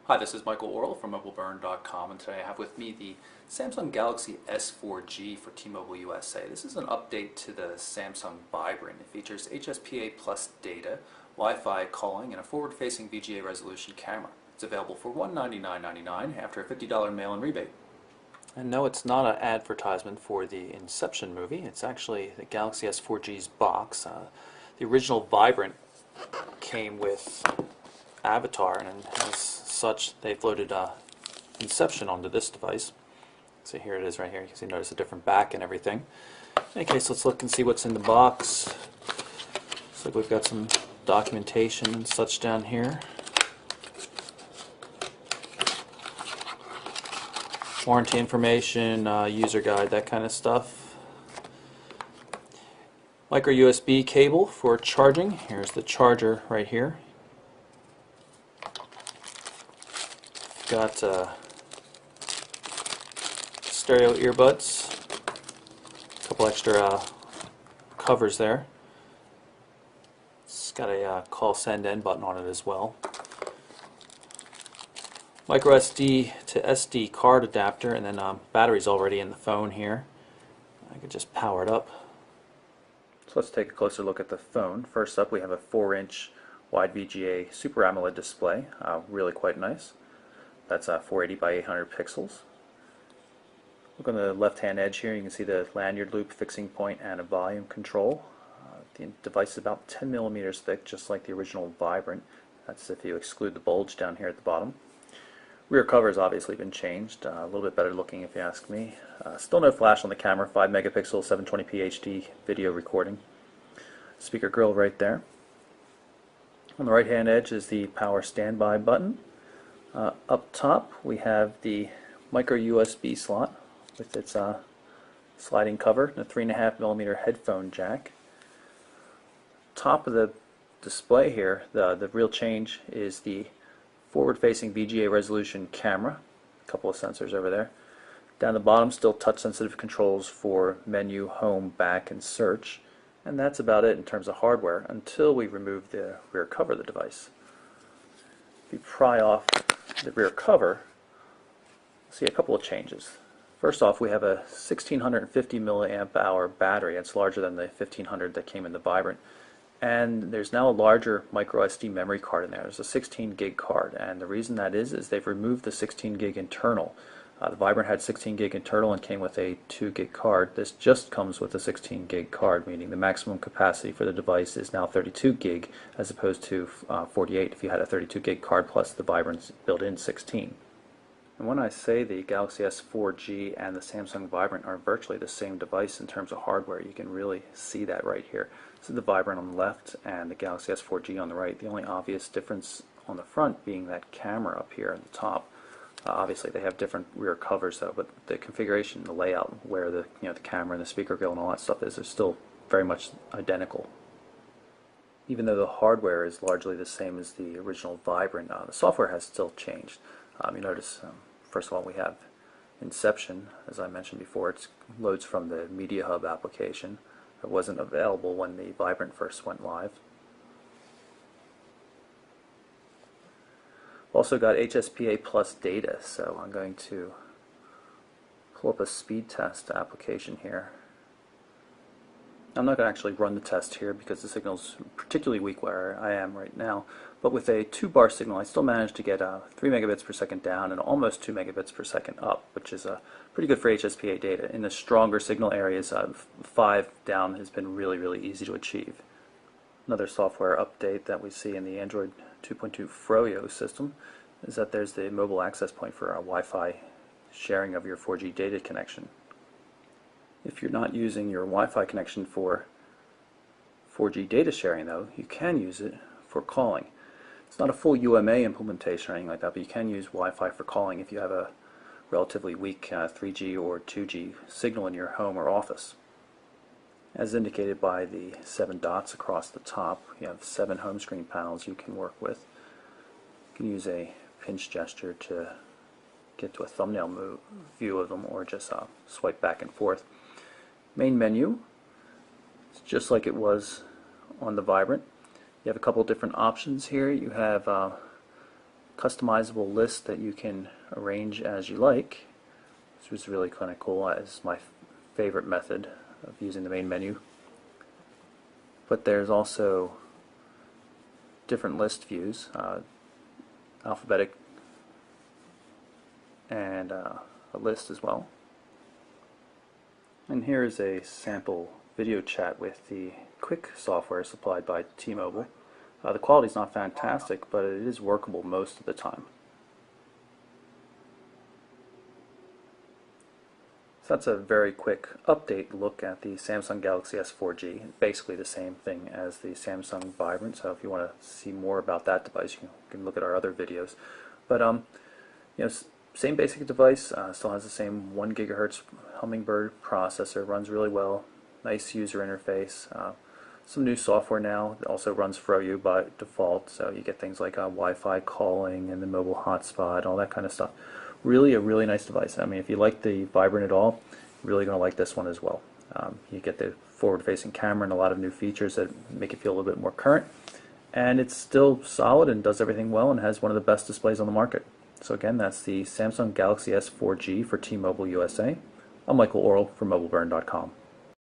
Hi, this is Michael Orl from MobileBurn.com, and today I have with me the Samsung Galaxy S4G for T-Mobile USA. This is an update to the Samsung Vibrant. It features HSPA Plus data, Wi-Fi calling, and a forward-facing VGA resolution camera. It's available for $199.99 after a $50 mail-in rebate. And no, it's not an advertisement for the Inception movie. It's actually the Galaxy S4G's box. The original Vibrant came with Avatar, and as such they've loaded Inception onto this device. So here it is right here. You can see, notice a different back and everything. In any case, let's look and see what's in the box. Looks like we've got some documentation and such down here. Warranty information, user guide, that kind of stuff. Micro USB cable for charging. Here's the charger right here. Got stereo earbuds, a couple extra covers there. It's got a call send end button on it as well. Micro SD to SD card adapter, and then battery's already in the phone here. I could just power it up. So let's take a closer look at the phone. First up, we have a 4-inch wide VGA Super AMOLED display, really quite nice. That's 480 by 800 pixels. Look on the left-hand edge here, you can see the lanyard loop, fixing point, and a volume control. The device is about 10 millimeters thick, just like the original Vibrant. That's if you exclude the bulge down here at the bottom. Rear cover has obviously been changed, a little bit better looking if you ask me. Still no flash on the camera, 5 megapixel, 720p HD video recording. Speaker grill right there. On the right-hand edge is the power standby button. Up top we have the micro USB slot with its sliding cover and a 3.5 millimeter headphone jack. Top of the display here, the real change is the forward-facing VGA resolution camera. A couple of sensors over there. Down the bottom, still touch-sensitive controls for menu, home, back, and search. And that's about it in terms of hardware until we remove the rear cover of the device. If you pry off the rear cover, see a couple of changes. First off, we have a 1650 milliamp hour battery. It's larger than the 1500 that came in the Vibrant. And there's now a larger micro SD memory card in there. There's a 16 gig card, and the reason that is they've removed the 16 gig internal. The Vibrant had 16 gig internal and came with a 2 gig card. This just comes with a 16 gig card, meaning the maximum capacity for the device is now 32 gig as opposed to 48 if you had a 32 gig card plus the Vibrant's built-in 16. And when I say the Galaxy S4G and the Samsung Vibrant are virtually the same device in terms of hardware, you can really see that right here. This is the Vibrant on the left and the Galaxy S4G on the right. The only obvious difference on the front being that camera up here at the top. Obviously they have different rear covers though, but the configuration, the layout, where the the camera and the speaker grill and all that stuff is still very much identical. Even though the hardware is largely the same as the original Vibrant, the software has still changed. You notice, first of all, we have Inception, as I mentioned before. It loads from the Media Hub application. It wasn't available when the Vibrant first went live. Also got HSPA Plus data, so I'm going to pull up a speed test application here. I'm not going to actually run the test here because the signal's particularly weak where I am right now, but with a 2-bar signal I still managed to get 3 megabits per second down and almost 2 megabits per second up, which is pretty good for HSPA data. In the stronger signal areas, 5 down has been really easy to achieve. Another software update that we see in the Android 2.2 Froyo system is that there's the mobile access point for Wi-Fi sharing of your 4G data connection. If you're not using your Wi-Fi connection for 4G data sharing though, you can use it for calling. It's not a full UMA implementation or anything like that, but you can use Wi-Fi for calling if you have a relatively weak 3G or 2G signal in your home or office. As indicated by the 7 dots across the top, you have 7 home screen panels you can work with. You can use a pinch gesture to get to a thumbnail view of them, or just swipe back and forth. Main menu, it's just like it was on the Vibrant. You have a couple different options here. You have customizable list that you can arrange as you like, which was really kind of cool. It's my favorite method of using the main menu. But there's also different list views, alphabetic and a list as well. And here is a sample video chat with the Quick software supplied by T-Mobile. The quality is not fantastic, but it is workable most of the time. So that's a very quick update look at the Samsung Galaxy S 4G. Basically the same thing as the Samsung Vibrant. So if you want to see more about that device, you can look at our other videos. But same basic device. Still has the same 1 GHz Hummingbird processor. Runs really well. Nice user interface. Some new software now that also runs Froyo by default. So you get things like Wi-Fi calling and the mobile hotspot, all that kind of stuff. Really a really nice device. I mean, if you like the Vibrant at all, you're really going to like this one as well. You get the forward-facing camera and a lot of new features that make it feel a little bit more current. And it's still solid and does everything well and has one of the best displays on the market. So again, that's the Samsung Galaxy S 4G for T-Mobile USA. I'm Michael Orl for MobileBurn.com.